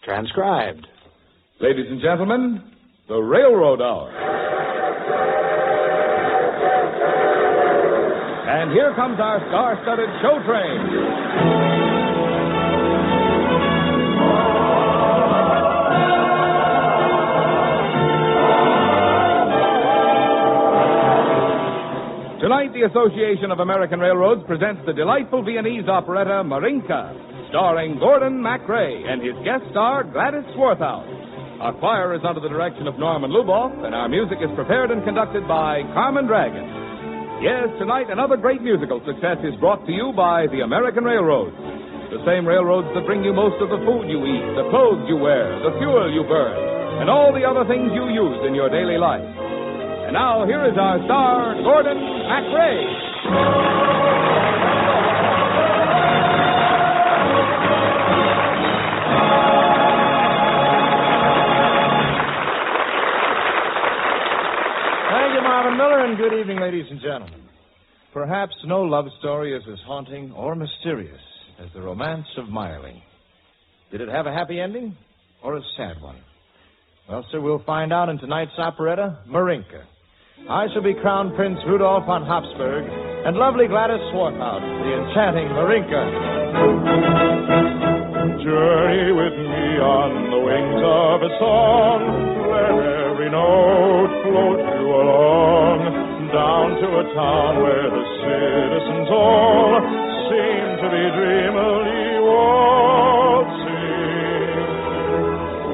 Transcribed. Ladies and gentlemen, the Railroad Hour. And here comes our star-studded show train. Tonight, the Association of American Railroads presents the delightful Viennese operetta Marinka, starring Gordon MacRae and his guest star Gladys Swarthout. Our choir is under the direction of Norman Luboff, and our music is prepared and conducted by Carmen Dragon. Yes, tonight another great musical success is brought to you by the American Railroads. The same railroads that bring you most of the food you eat, the clothes you wear, the fuel you burn, and all the other things you use in your daily life. And now, here is our star, Gordon MacRae. Thank you, Marvin Miller, and good evening, ladies and gentlemen. Perhaps no love story is as haunting or mysterious as the romance of Mayerling. Did it have a happy ending or a sad one? Well, sir, we'll find out in tonight's operetta, Marinka. I shall be Crown Prince Rudolph von Habsburg, and lovely Gladys Swarthout, the enchanting Marinka. Journey with me on the wings of a song. Let every note float you along. Down to a town where the citizens all seem to be dreamily waltzing.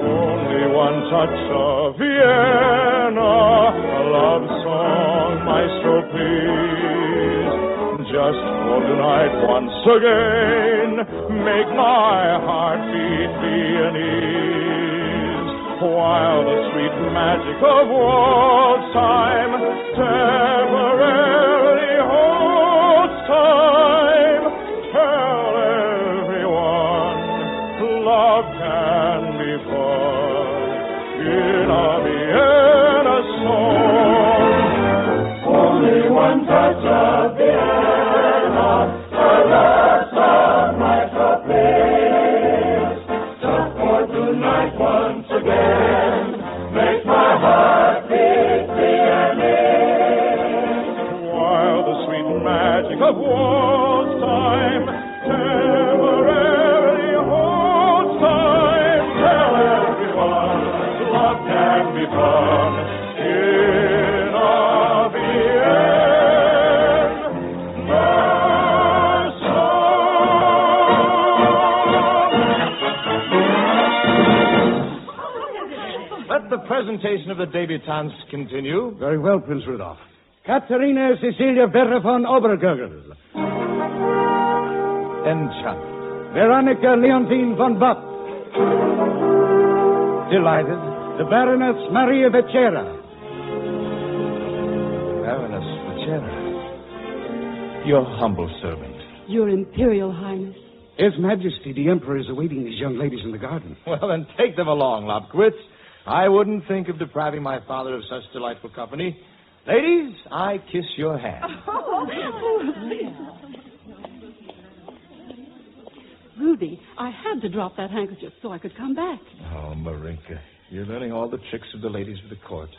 Only one touch of Vienna, a love song, maestro, please. Just for tonight once again, make my heart beat Viennese, while the sweet magic of waltz time temporarily holds time. Tell everyone love can be fun in a Vienna song. Only one touch of Vienna, a love song, maestro, please. Just for tonight once again, make my heart beat Viennese, while the sweet magic of waltz time temporarily holds time. Tell everyone love can be fun in a Vienna song. Let the presentation of the debutantes continue. Very well, Prince Rudolph. Katharina Cecilia Vera von Obergurgel. Enchanted. Veronica Leontine von Bock. Delighted. The Baroness Maria Vetsera. Baroness Vetsera. Your humble servant. Your Imperial Highness. His Majesty, the Emperor, is awaiting these young ladies in the garden. Well, then take them along, Lobkwitz. I wouldn't think of depriving my father of such delightful company. Ladies, I kiss your hand. Rudy, I had to drop that handkerchief so I could come back. Oh, Marinka, you're learning all the tricks of the ladies of the court.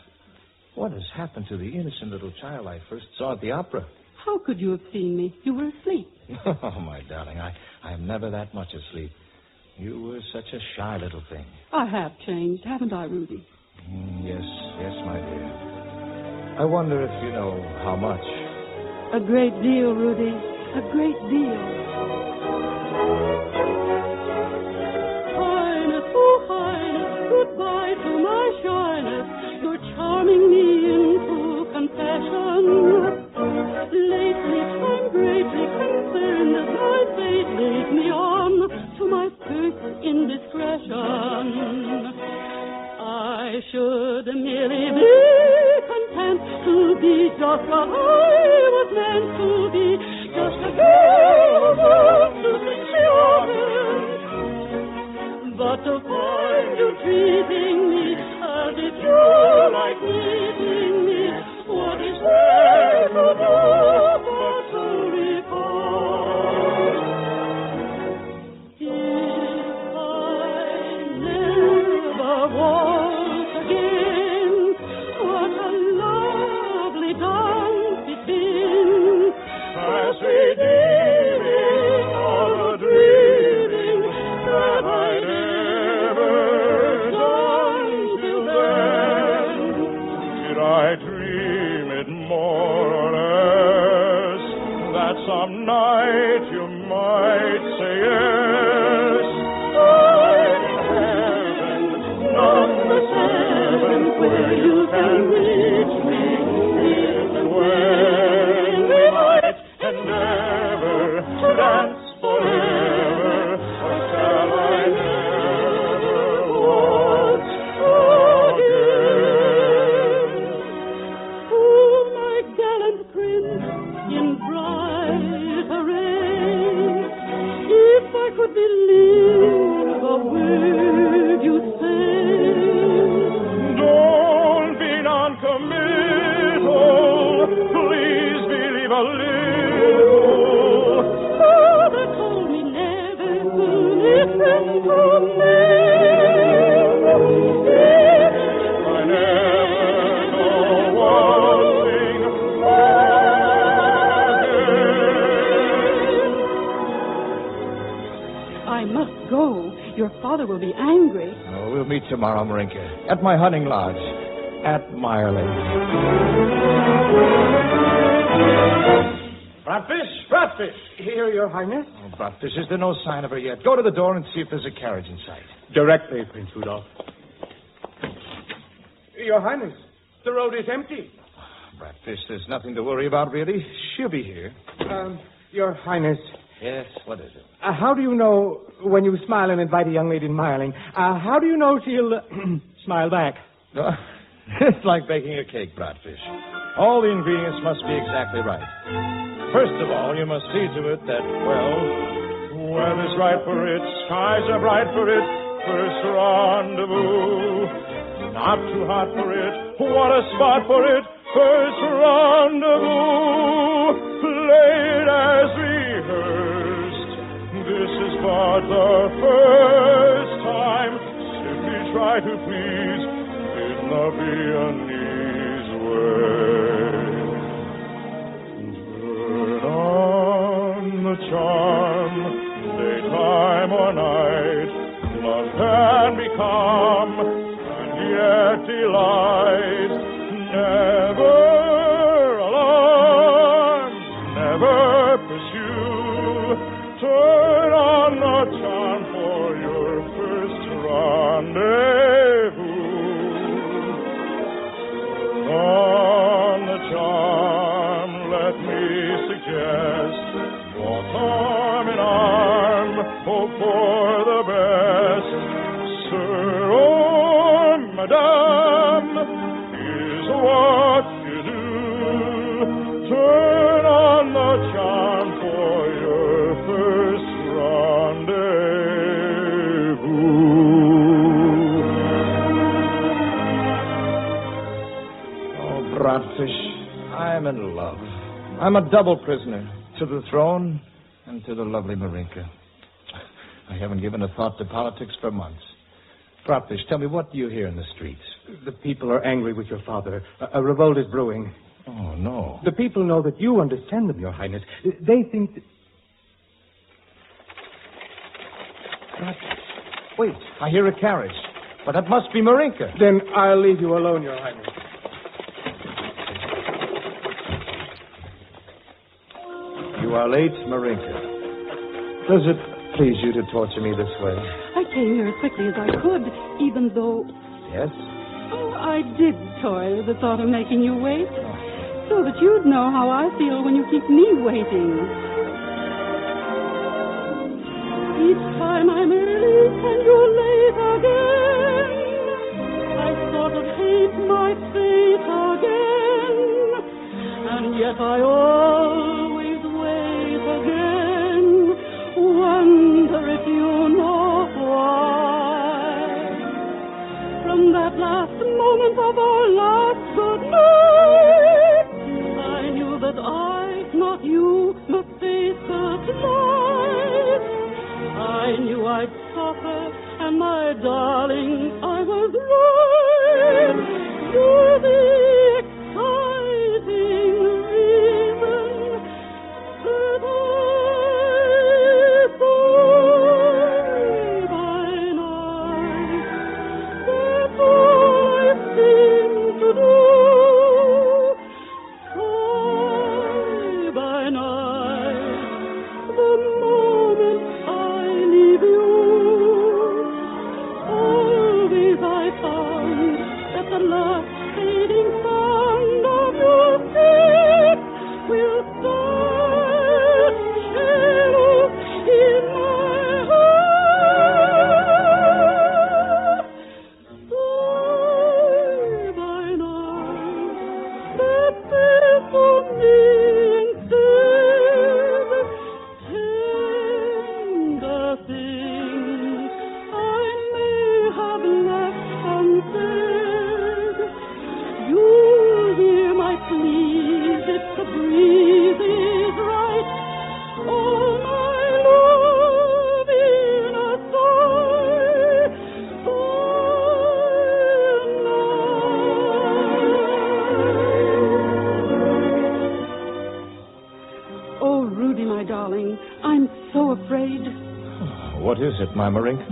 What has happened to the innocent little child I first saw at the opera? How could you have seen me? You were asleep. Oh, my darling, I'm never that much asleep. You were such a shy little thing. I have changed, haven't I, Rudy? Yes, my dear. I wonder if you know how much. A great deal, Rudy. A great deal. Highness, oh, Highness, goodbye to my shyness. You're charming me into confession. Lately, I'm greatly concerned as my fate leads me on to my first indiscretion. I should merely be content to be just what I was meant to be, just a girl to be honest. But to find you treating me as if you like meeting me, what is there to do but to recall? If I never I must go. Your father will be angry. Oh, we'll meet tomorrow, Marinka, at my hunting lodge, at Mayerling. Bratfish! Here, Your Highness. Oh, Bratfish, is there no sign of her yet? Go to the door and see if there's a carriage in sight. Directly, Prince Rudolph. Your Highness, the road is empty. Bratfish, there's nothing to worry about, really. She'll be here. Your Highness. Yes, what is it? How do you know when you smile and invite a young lady in Mayerling? How do you know she'll smile back? It's like baking a cake, Bratfish. All the ingredients must be exactly right. First of all, you must see to it that, well, weather's right for it, skies are bright for it, first rendezvous. Not too hot for it, what a spot for it, first rendezvous. Played as rehearsed, this is but the first time. Simply try to please in the Viennese way. Turn on the charm, daytime or night, love can be calm, and yet delight. Never alarm, never pursue. Turn on the charm for your first rendezvous. On the charm, let me suggest, walk arm in arm, hope for the best. Sir or madame, here's what you do. Turn on the charm for your first rendezvous. Oh, Bratfish, I'm in love. I'm a double prisoner, to the throne and to the lovely Marinka. I haven't given a thought to politics for months. Bratfish, tell me, what do you hear in the streets? The people are angry with your father. A revolt is brewing. Oh, no. The people know that you understand them, Your Highness. They think that... Wait, I hear a carriage. But that must be Marinka. Then I'll leave you alone, Your Highness. You are late, Marinka. Does it please you to torture me this way? I came here as quickly as I could, even though... Yes? Oh, I did toy with the thought of making you wait, so that you'd know how I feel when you keep me waiting. Each time I'm early and you're late again, I sort of hate my fate again, and yet I always wait again, wonder if you know why. From that last moment of our last good night, I knew that I, not you, must face the night. I knew I'd suffer, and my darling, I was right. You're the exciting reason that I sigh by night. That's all I seem to do. Sigh by night. The moment I leave you, always I found that the last fading is it, my Marinka?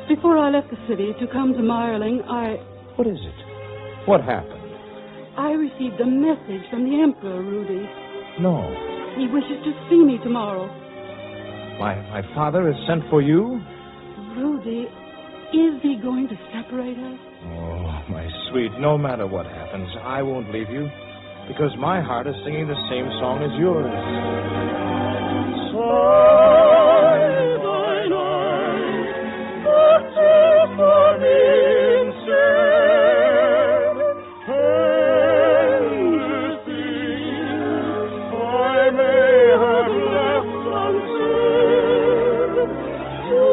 Before I left the city to come to Mayerling, What is it? What happened? I received a message from the Emperor, Rudy. No. He wishes to see me tomorrow. My father has sent for you? Rudy, is he going to separate us? Oh, my sweet, no matter what happens, I won't leave you, because my heart is singing the same song as yours. Sigh, thine eyes, but tears for me instead. Tender things I may have left unsaid. To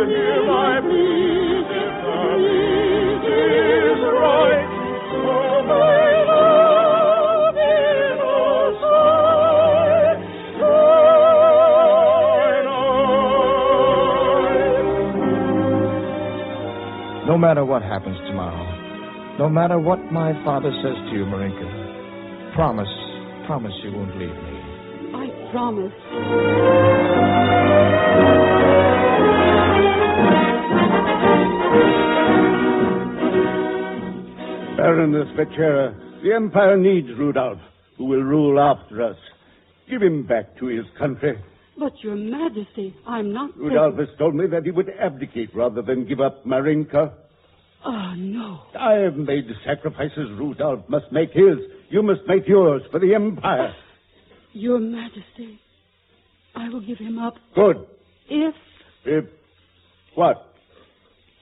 hear my pleas if the need is right. Oh, my love in a sigh, thine eyes. No matter what happens tomorrow, no matter what my father says to you, Marinka, promise you won't leave me. I promise. Baroness Vetsera, the Empire needs Rudolph, who will rule after us. Give him back to his country. But, Your Majesty, I'm not... Rudolph has told me that he would abdicate rather than give up Marinka. Oh, no. I have made the sacrifices Rudolph must make his. You must make yours for the Empire. Your Majesty, I will give him up Good. if What?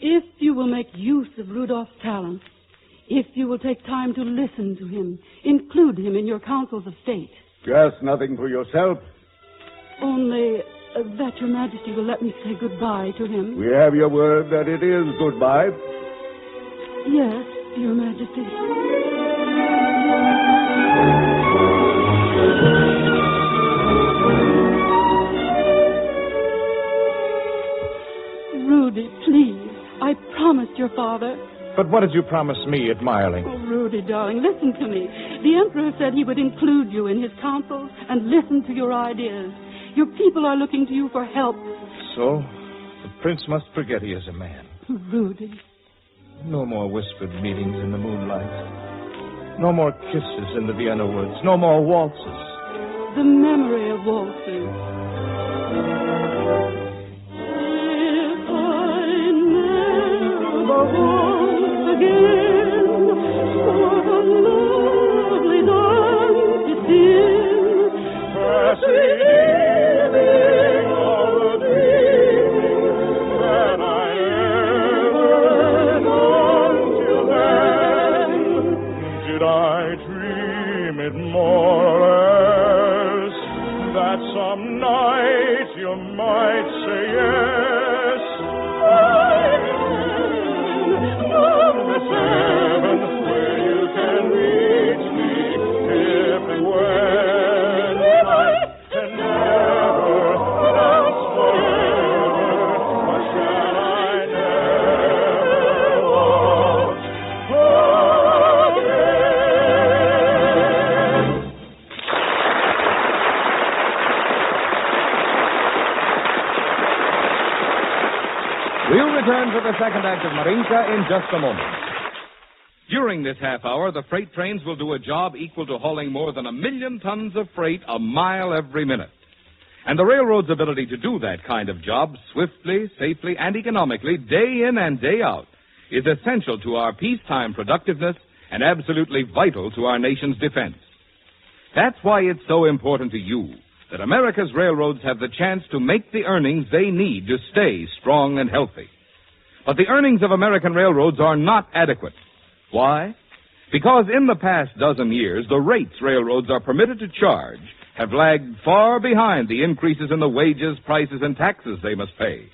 If you will make use of Rudolph's talent, if you will take time to listen to him, include him in your councils of state. You ask nothing for yourself. Only that Your Majesty will let me say goodbye to him. We have your word that it is goodbye. Yes, Your Majesty. Rudy, please. I promised your father. But what did you promise me at Mayerling? Oh, Rudy, darling, listen to me. The Emperor said he would include you in his councils and listen to your ideas. Your people are looking to you for help. So, the prince must forget he is a man. Rudy. No more whispered meetings in the moonlight. No more kisses in the Vienna woods. No more waltzes. The memory of waltzes. If I never waltz again, what a lovely dance it is. Passing evening of a dream that I ever known till then. Did I dream it more or less, that some night you might say yes? From this heaven where you can reach me, if and when I can never last forever, or shall I never waltz again? We'll return to the second act of Marinka in just a moment. During this half hour, the freight trains will do a job equal to hauling more than 1 million tons of freight a mile every minute. And the railroad's ability to do that kind of job swiftly, safely, and economically, day in and day out, is essential to our peacetime productiveness and absolutely vital to our nation's defense. That's why it's so important to you that America's railroads have the chance to make the earnings they need to stay strong and healthy. But the earnings of American railroads are not adequate. Why? Because in the past dozen years, the rates railroads are permitted to charge have lagged far behind the increases in the wages, prices, and taxes they must pay.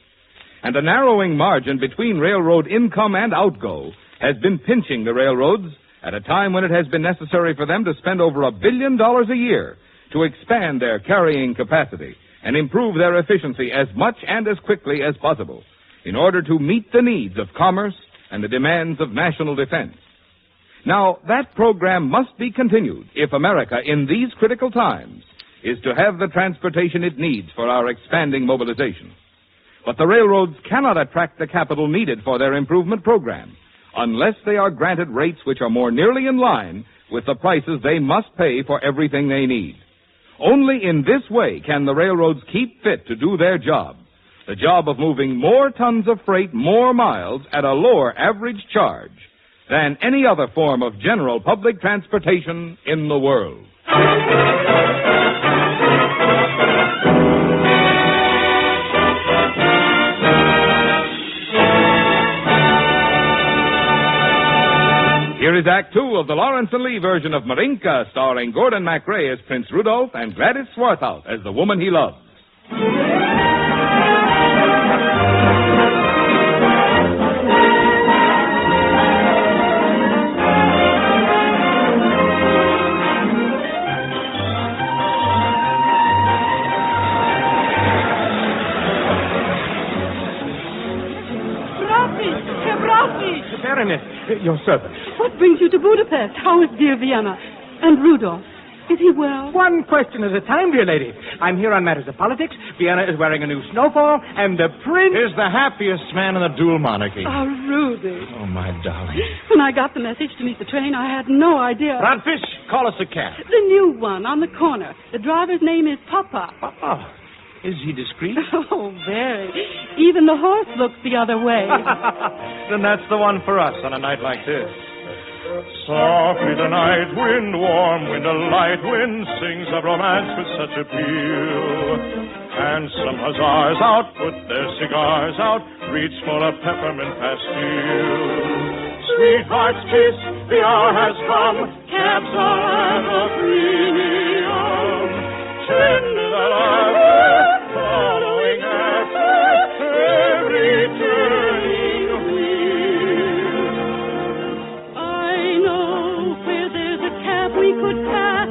And a narrowing margin between railroad income and outgo has been pinching the railroads at a time when it has been necessary for them to spend over $1 billion a year to expand their carrying capacity and improve their efficiency as much and as quickly as possible in order to meet the needs of commerce and the demands of national defense. Now, that program must be continued if America, in these critical times, is to have the transportation it needs for our expanding mobilization. But the railroads cannot attract the capital needed for their improvement program unless they are granted rates which are more nearly in line with the prices they must pay for everything they need. Only in this way can the railroads keep fit to do their job, the job of moving more tons of freight more miles at a lower average charge than any other form of general public transportation in the world. Here is Act Two of the Lawrence and Lee version of Marinka, starring Gordon MacRae as Prince Rudolph and Gladys Swarthout as the woman he loves. Baroness, your servant. What brings you to Budapest? How is dear Vienna? And Rudolph? Is he well? One question at a time, dear lady. I'm here on matters of politics. Vienna is wearing a new snowfall, and the prince is the happiest man in the dual monarchy. Oh, Rudy. Oh, my darling. When I got the message to meet the train, I had no idea. Rodfish, call us a cab. The new one on the corner. The driver's name is Papa. Papa. Is he discreet? Oh, very. Even the horse looks the other way. Then that's the one for us on a night like this. Softly the night wind, warm wind, a light wind sings of romance with such appeal. And some hussars out, put their cigars out, reach for a peppermint pastille. Sweethearts kiss, the hour has come, cabs are at a premium. Tender the laughter, following after every turning wheel. I know where there's a cab we could catch,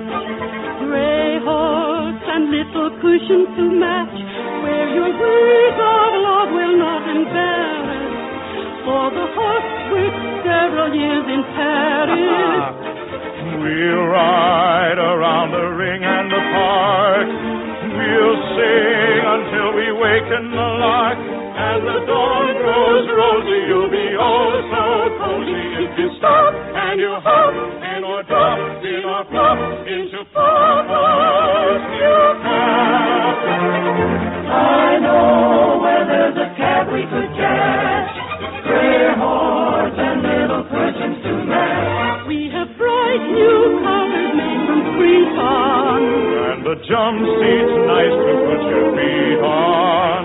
gray horse and little cushions to match, where your words of love will not embarrass, for the horse worked several years in Paris. We'll ride around the ring and the park. We'll sing until we waken the lark. As the dawn grows rosy, you'll be oh so cozy if you stop and you hop in or drop in or flop into Papa's new cab. I know where there's a cab we could catch, gray horse and little cushions to match. We have bright new colors made from cretonne, and the jump seat's nice to put your feet on.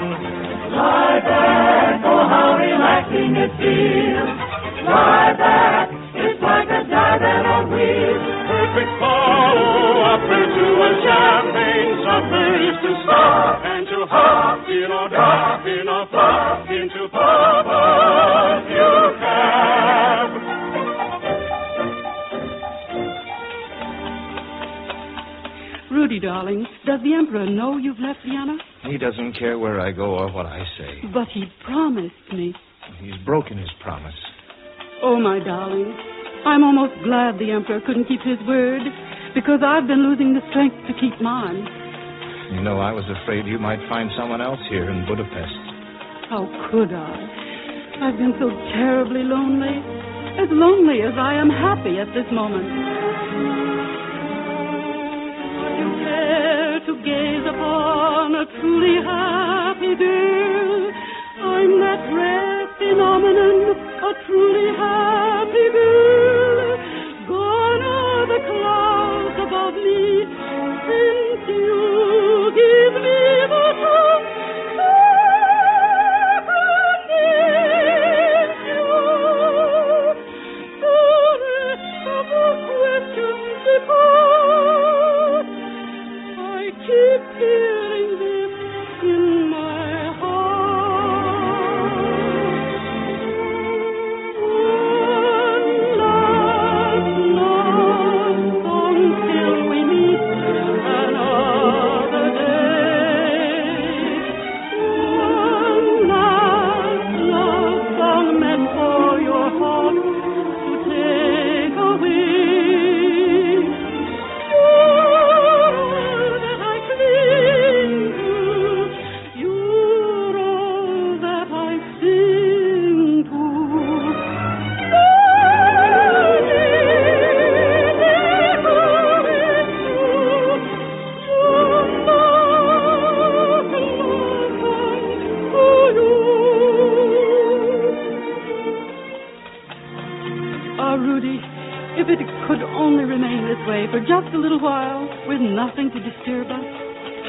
Lie back, oh how relaxing it feels. Lie back, it's like a divan on wheels. Perfect follow-upper to a champagne supper is to stop and to hop in or drop in or flop into Papa's new cab. Rudy, darling, does the Emperor know you've left Vienna? He doesn't care where I go or what I say. But he promised me. He's broken his promise. Oh, my darling, I'm almost glad the Emperor couldn't keep his word, because I've been losing the strength to keep mine. You know, I was afraid you might find someone else here in Budapest. How could I? I've been so terribly lonely as I am happy at this moment. To gaze upon a truly happy girl, I'm that rare phenomenon, a truly happy girl. Gone are the clouds above me, since you give me the chance to rest of the questions before. Keep feeling this in my heart. Rudy, if it could only remain this way for just a little while, with nothing to disturb us.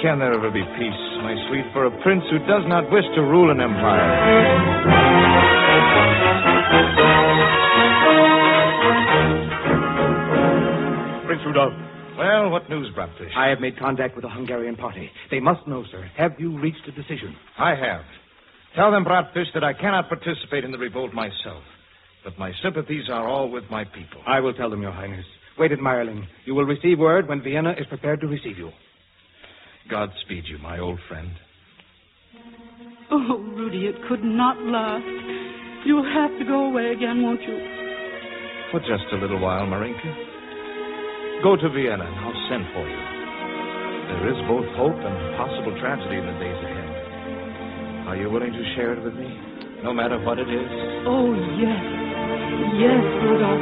Can there ever be peace, my sweet, for a prince who does not wish to rule an empire? Prince Rudolph. Well, what news, Bratfish? I have made contact with the Hungarian party. They must know, sir. Have you reached a decision? I have. Tell them, Bratfish, that I cannot participate in the revolt myself. But my sympathies are all with my people. I will tell them, Your Highness. Wait at Mayerling. You will receive word when Vienna is prepared to receive you. Godspeed you, my old friend. Oh, Rudy, it could not last. You'll have to go away again, won't you? For just a little while, Marinka. Go to Vienna and I'll send for you. There is both hope and possible tragedy in the days ahead. Are you willing to share it with me, no matter what it is? Oh, yes. Yes, Rudolph.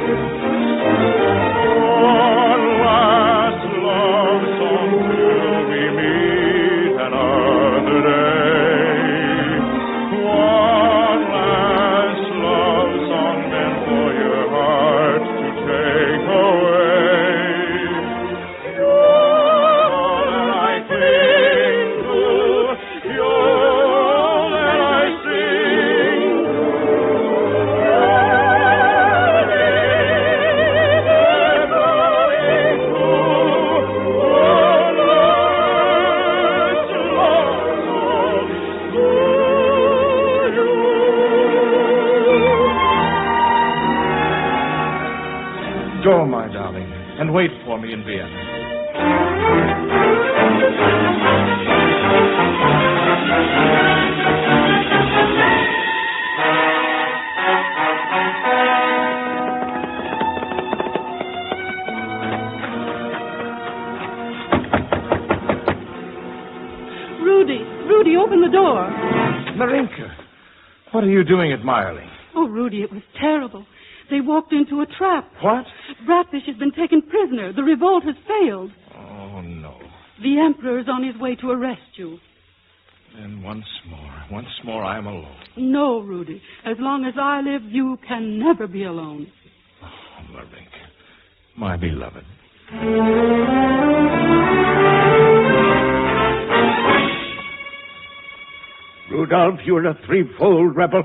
One last love song till we meet another day. One last love song meant for your heart to take away. Go, my darling, and wait for me in Vienna. Rudy, open the door. Marinka, what are you doing at Mayerling? Oh, Rudy, it was terrible. They walked into a trap. What? Bratfish has been taken prisoner. The revolt has failed. Oh, no. The Emperor is on his way to arrest you. Then once more, I am alone. No, Rudy. As long as I live, you can never be alone. Oh, Marinka, my beloved. Rudolph, you're a threefold rebel.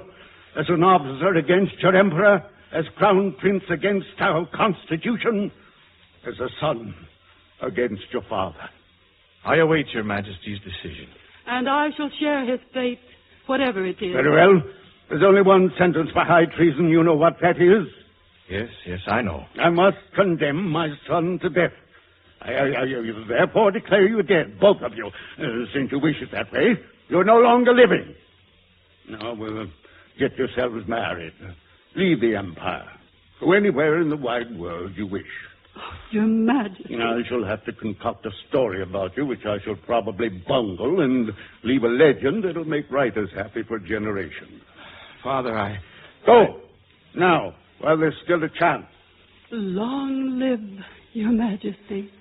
As an officer against your emperor, as crown prince against our constitution, as a son against your father. I await your majesty's decision. And I shall share his fate, whatever it is. Very well. There's only one sentence for high treason. You know what that is? Yes, I know. I must condemn my son to death. I therefore declare you dead, both of you. Since you wish it that way, you're no longer living. Now, get yourselves married. Leave the empire. Go anywhere in the wide world you wish. Oh, Your Majesty. I shall have to concoct a story about you, which I shall probably bungle and leave a legend that'll make writers happy for generations. Father, Go! Now, while there's still a chance. Long live Your Majesty.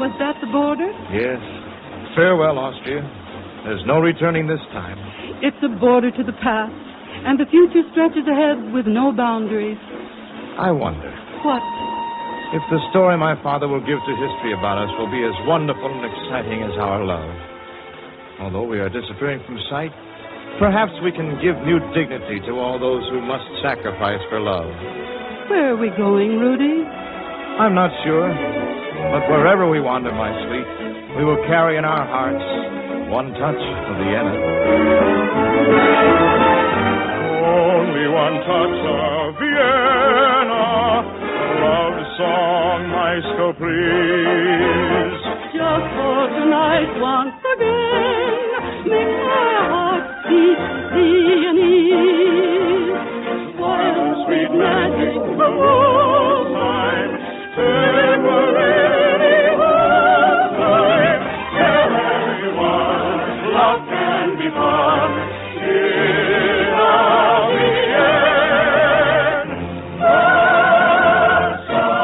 Was that the border? Yes. Farewell, Austria. There's no returning this time. It's a border to the past, and the future stretches ahead with no boundaries. I wonder What? if the story my father will give to history about us will be as wonderful and exciting as our love. Although we are disappearing from sight, perhaps we can give new dignity to all those who must sacrifice for love. Where are we going, Rudy? I'm not sure, but wherever we wander, my sweet, we will carry in our hearts one touch of Vienna. Only one touch of Vienna, a love song, maestro, please. Just for tonight once again, make my heart beat Viennese. While sweet magic the whole time, temporary whole time, tell everyone love can be fun. In a Vienna love song.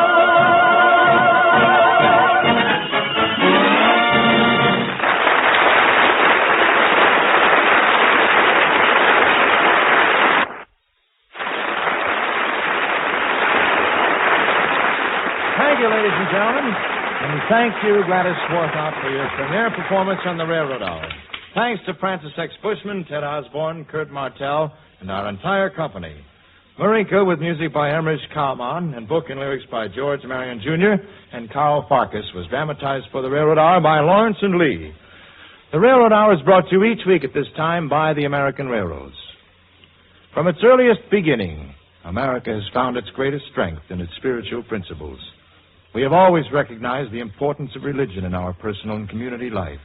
gentlemen. And thank you, Gladys Swarthout, for your premiere performance on the Railroad Hour. Thanks to Francis X. Bushman, Ted Osborne, Kurt Martell, and our entire company. Marinka, with music by Emmerich Kálmán and book and lyrics by George Marion, Jr., and Karl Farkas, was dramatized for the Railroad Hour by Lawrence and Lee. The Railroad Hour is brought to you each week at this time by the American Railroads. From its earliest beginning, America has found its greatest strength in its spiritual principles. We have always recognized the importance of religion in our personal and community life.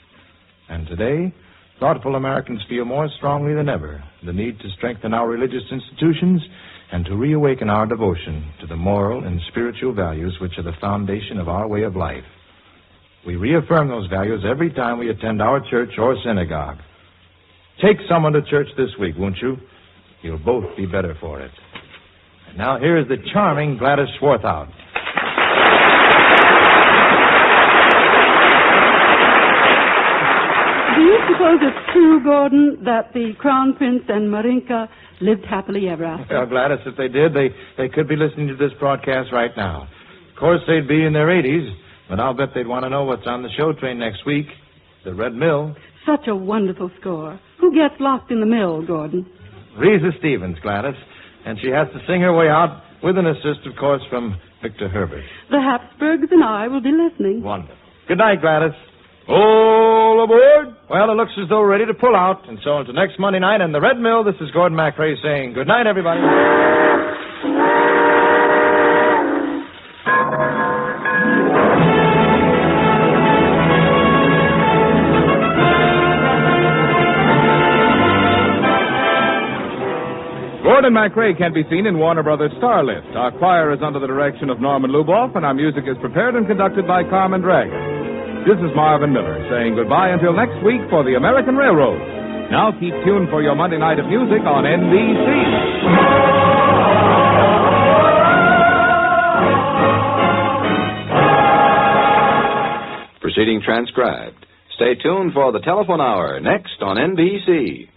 And today, thoughtful Americans feel more strongly than ever the need to strengthen our religious institutions and to reawaken our devotion to the moral and spiritual values which are the foundation of our way of life. We reaffirm those values every time we attend our church or synagogue. Take someone to church this week, won't you? You'll both be better for it. And now here is the charming Gladys Swarthout. Do you suppose it's true, Gordon, that the Crown Prince and Marinka lived happily ever after? Well, Gladys, if they did, they could be listening to this broadcast right now. Of course, they'd be in their 80s, but I'll bet they'd want to know what's on the show train next week. The Red Mill. Such a wonderful score. Who gets locked in the mill, Gordon? Risa Stevens, Gladys. And she has to sing her way out with an assist, of course, from Victor Herbert. The Habsburgs and I will be listening. Wonderful. Good night, Gladys. All aboard. Well, it looks as though we're ready to pull out. And so until next Monday night in the Red Mill, this is Gordon MacRae saying good night, everybody. Gordon MacRae can be seen in Warner Brothers' Starlift. Our choir is under the direction of Norman Luboff, and our music is prepared and conducted by Carmen Dragon. This is Marvin Miller saying goodbye until next week for the American Railroad. Now keep tuned for your Monday night of music on NBC. Proceeding transcribed. Stay tuned for the Telephone Hour next on NBC.